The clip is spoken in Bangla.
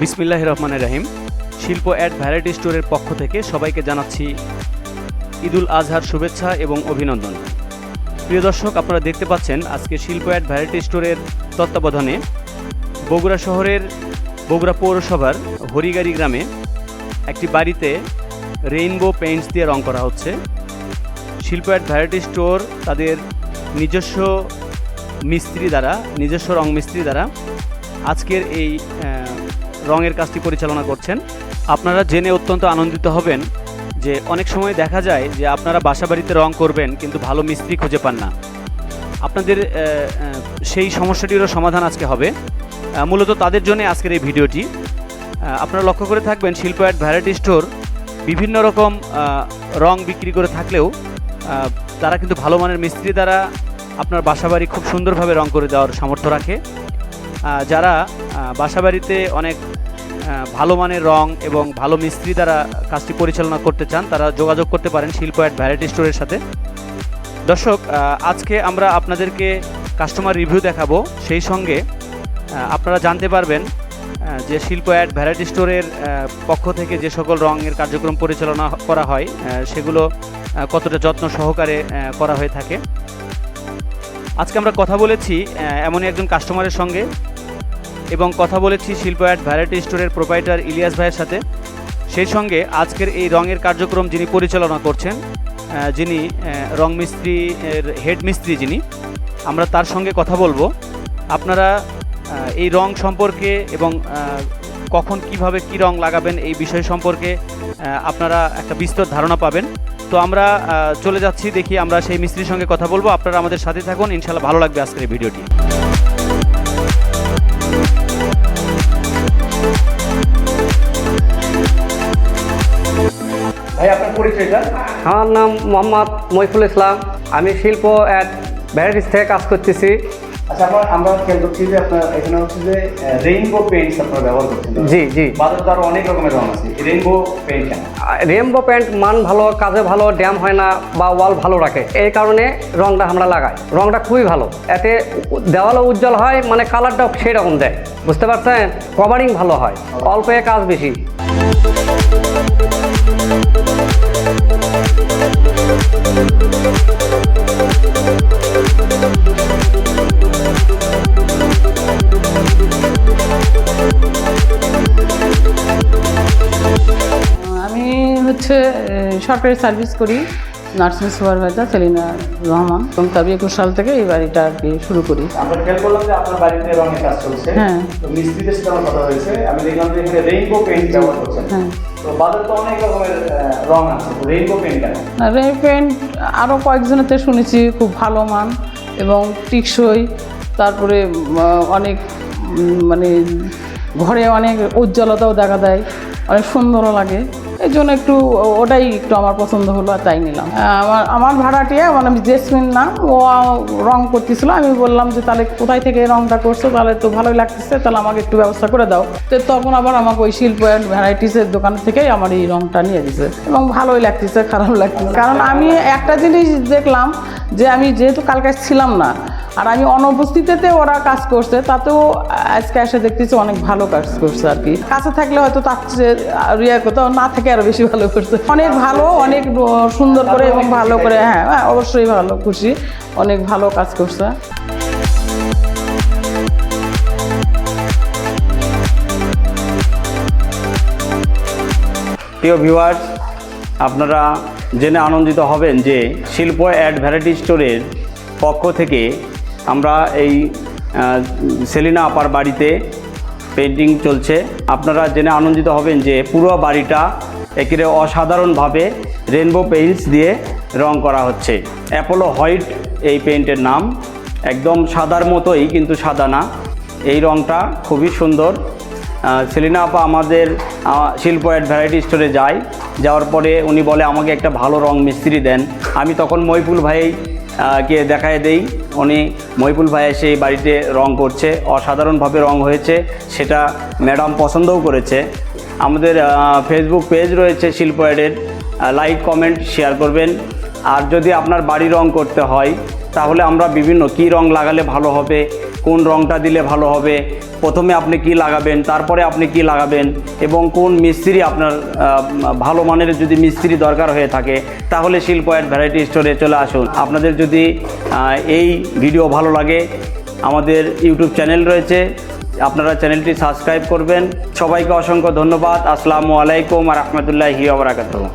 বিসমিল্লাহির রহমানির রহিম। শিল্প অ্যাড ভ্যারাইটি স্টোরের পক্ষ থেকে সবাইকে জানাচ্ছি ঈদুল আজহার শুভেচ্ছা এবং অভিনন্দন। প্রিয় দর্শক, আপনারা দেখতে পাচ্ছেন আজকে শিল্প অ্যাড ভ্যারাইটি স্টোরের তত্ত্বাবধানে বগুড়া শহরের বগুড়া পৌরসভার হরিগাড়ি গ্রামে একটি বাড়িতে রেইনবো পেইন্টস দিয়ে রং করা হচ্ছে। শিল্প অ্যাড ভ্যারাইটি স্টোর তাদের নিজস্ব রং মিস্ত্রি দ্বারা আজকের এই রঙের কাজটি পরিচালনা করছেন। আপনারা জেনে অত্যন্ত আনন্দিত হবেন যে অনেক সময় দেখা যায় যে আপনারা বাসাবাড়িতে রং করবেন কিন্তু ভালো মিস্ত্রি খুঁজে পান না। আপনাদের সেই সমস্যাটিরও সমাধান আজকে হবে। মূলত তাদের জন্য আজকের এই ভিডিওটি। আপনারা লক্ষ্য করে থাকবেন শিল্প অ্যাড ভ্যারাইটি স্টোর বিভিন্ন রকম রং বিক্রি করে থাকলেও তারা কিন্তু ভালো মানের মিস্ত্রি দ্বারা আপনার বাসাবাড়ি খুব সুন্দরভাবে রং করে দেওয়ার সামর্থ্য রাখে। যারা বাসাবাড়িতে অনেক ভালো মানের রং এবং ভালো মিস্ত্রি দ্বারা কাজটি পরিচালনা করতে চান তারা যোগাযোগ করতে পারেন শিল্প অ্যাড ভ্যারাইটি স্টোরের সাথে। দর্শক, আজকে আমরা আপনাদেরকে কাস্টমার রিভিউ দেখাবো, সেই সঙ্গে আপনারা জানতে পারবেন যে শিল্প অ্যাড ভ্যারাইটি স্টোরের পক্ষ থেকে যে সকল রঙের কার্যক্রম পরিচালনা করা হয় সেগুলো কতটা যত্ন সহকারে করা হয়ে থাকে। আজকে আমরা কথা বলেছি এমনই একজন কাস্টমারের সঙ্গে এবং কথা বলেছি শিল্প অ্যাড ভ্যারাইটি স্টোরের প্রোপাইটার ইলিয়াস ভাইয়ের সাথে। সেই সঙ্গে আজকের এই রঙের কার্যক্রম যিনি পরিচালনা করছেন, যিনি রং মিস্ত্রির হেড মিস্ত্রি যিনি, আমরা তার সঙ্গে কথা বলবো। আপনারা এই রং সম্পর্কে এবং কখন কিভাবে কি রং লাগাবেন এই বিষয় সম্পর্কে আপনারা একটা বিস্তর ধারণা পাবেন। তো আমরা চলে যাচ্ছি, দেখি আমরা সেই মিস্ত্রির সঙ্গে কথা বলবো। আপনারা আমাদের সাথে থাকুন, ইনশাআল্লাহ ভালো লাগবে আজকের এই ভিডিওটি। ভাই, আপনার পরিচয়টা? আমার নাম মোহাম্মদ মইফুল ইসলাম। আমি শিল্প অ্যাড ভ্যারাইটিস থেকে কাজ করতেছি। আচ্ছা, আমরা খেয়াল করছি যে আপনার এখানে হচ্ছে যে রেইনবো পেইন্টস আপনারা ব্যবহার করছেন। জি জি, বাজারে তো আরো অনেক রকমের রং আছে। রেইনবো পেইন্ট কেন? রেইনবো পেইন্ট মান ভালো, কাজে ভালো, ড্যাম হয় না বা ওয়াল ভালো রাখে, এই কারণে রংটা আমরা লাগাই। রংটা খুবই ভালো, এতে দেওয়ালও উজ্জ্বল হয়, মানে কালারটাও সেই রকম দেয়, বুঝতে পারছেন? কভারিং ভালো হয়, অল্প কাজ বেশি। আমি সরকারি সার্ভিস করি, নার্সিং সুপারভাইজার সেলিনা রহমান, এবং তবে 21 সাল থেকে এই বাড়িটা আর কি শুরু করি। আমরা খেয়াল করলাম যে আপনার বাড়িতে রঙের কাজ চলছে। হ্যাঁ, তো মিস্ত্রিদের সাথে আমার কথা হয়েছে, আমি দেখলাম যে এখানে রেইনবো পেইন্ট ব্যবহার করছেন। হ্যাঁ, তো বাজারে তো অনেক রকমের রং আছে, রেইনবো পেইন্ট কেন? রেইন পেইন্ট আরও কয়েকজনেতে শুনেছি খুব ভালো মান এবং টিকসই, তারপরে অনেক মানে ঘরে অনেক উজ্জ্বলতাও দেখা দেয়, অনেক সুন্দরও লাগে। এই জন্য ওটাই একটু আমার পছন্দ হলো, আর তাই নিলাম। আমার ভাড়াটিয়া, মানে জেসমিন নাম, ও রং করতেছিল। আমি বললাম যে তাহলে কোথায় থেকে রংটা করছো, তাহলে তো ভালোই লাগতেছে, তাহলে আমাকে একটু ব্যবস্থা করে দাও। তো তখন আবার আমাকে ওই শিল্প অ্যান্ড ভ্যারাইটিসের দোকান থেকেই আমার এই রংটা নিয়ে দিছে, এবং ভালোই লাগতেছে, খারাপ লাগতেছে। কারণ আমি একটা জিনিস দেখলাম যে আমি যেহেতু কালকে ছিলাম না, আর আমি অনুপস্থিতিতে ওরা কাজ করছে, তাতেও আজকে এসে দেখতেছি অনেক ভালো কাজ করছে আর কি। কাছে থাকলে হয়তো তার চেয়ে কোথাও না থেকে আরো বেশি ভালো করছে, অনেক ভালো, অনেক সুন্দর করে এবং ভালো করে। হ্যাঁ, অবশ্যই ভালো, খুশি, অনেক ভালো কাজ করছে। প্রিয় ভিউয়ার্স, আপনারা জেনে আনন্দিত হবেন যে শিল্প অ্যাড ভ্যারাইটি স্টোরের পক্ষ থেকে আমরা এই সেলিনা আপার বাড়িতে পেইন্টিং চলছে। আপনারা জেনে আনন্দিত হবেন যে পুরো বাড়িটা একেবারে অসাধারণভাবে রেইনবো পেইন্টস দিয়ে রং করা হচ্ছে। অ্যাপোলো হোয়াইট এই পেইন্টের নাম, একদম সাদার মতোই কিন্তু সাদা না। এই রংটা খুবই সুন্দর। সেলিনা আপা আমাদের শিল্প অ্যাড ভ্যারাইটি স্টোরে যায়, যাওয়ার পরে উনি বলে আমাকে একটা ভালো রং মিস্ত্রি দেন। আমি তখন মইফুল ভাইকে দেখায় দেই, উনি মইফুল ভাই এসে এই বাড়িতে রং করছে, অসাধারণভাবে রং হয়েছে, সেটা ম্যাডাম পছন্দও করেছে। আমাদের ফেসবুক পেজ রয়েছে শিল্প অ্যাডের, লাইক কমেন্ট শেয়ার করবেন। আর যদি আপনার বাড়ি রং করতে হয় তাহলে আমরা বিভিন্ন কী রং লাগালে ভালো হবে, কোন রঙটা দিলে ভালো হবে, প্রথমে আপনি কি লাগাবেন, তারপরে আপনি কি লাগাবেন, এবং কোন মিস্ত্রি আপনার ভালো মানের যদি মিস্ত্রি দরকার হয়ে থাকে তাহলে শিল্প অ্যাড ভ্যারাইটি স্টোরে চলে আসুন। আপনাদের যদি এই ভিডিও ভালো লাগে, আমাদের ইউটিউব চ্যানেল রয়েছে, আপনারা চ্যানেলটি সাবস্ক্রাইব করবেন। সবাইকে অসংখ্য ধন্যবাদ। আসসালামু আলাইকুম ওয়া রাহমাতুল্লাহি ওয়া বারাকাতুহু।